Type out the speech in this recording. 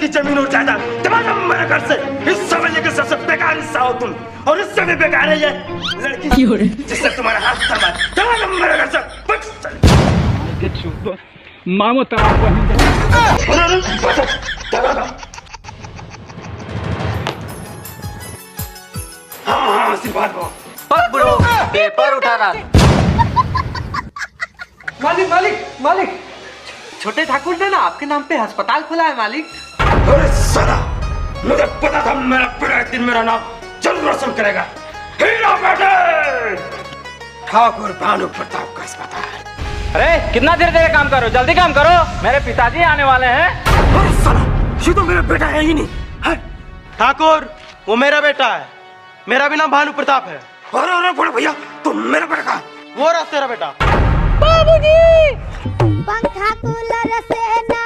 की जमीन और जायदाद तमाम मेरे घर से हिस्सा में लेकर सबसे बेकार हिस्सा हो तुम, और इससे भी बेकार है ये लड़की जिससे तुम्हारा हाथ थमा, तमाम मेरे घर से मामो तराप हाँ आशीर्वाद दो। ब्रो पेपर उठा रहा। मालिक मालिक मालिक, छोटे ठाकुर ने ना आपके नाम पे अस्पताल खोला है मालिक। अरे साला, मुझे पता था मेरा बेटा एक दिन मेरा नाम जरूर रोशन करेगा। हीरा बेटे, ठाकुर भानु प्रताप का अस्पताल। अरे कितना देर देर काम करो, जल्दी काम करो, मेरे पिताजी आने वाले हैं। अरे साला, ये तो मेरा बेटा है ही नहीं है। ठाकुर वो मेरा बेटा है, मेरा भी नाम भानु प्रताप है। अरे अरे बड़े भैया, तुम मेरा बेटा कहाँ? वो रहा तेरा बेटा। बाबूजी, पंखा कूलर से ना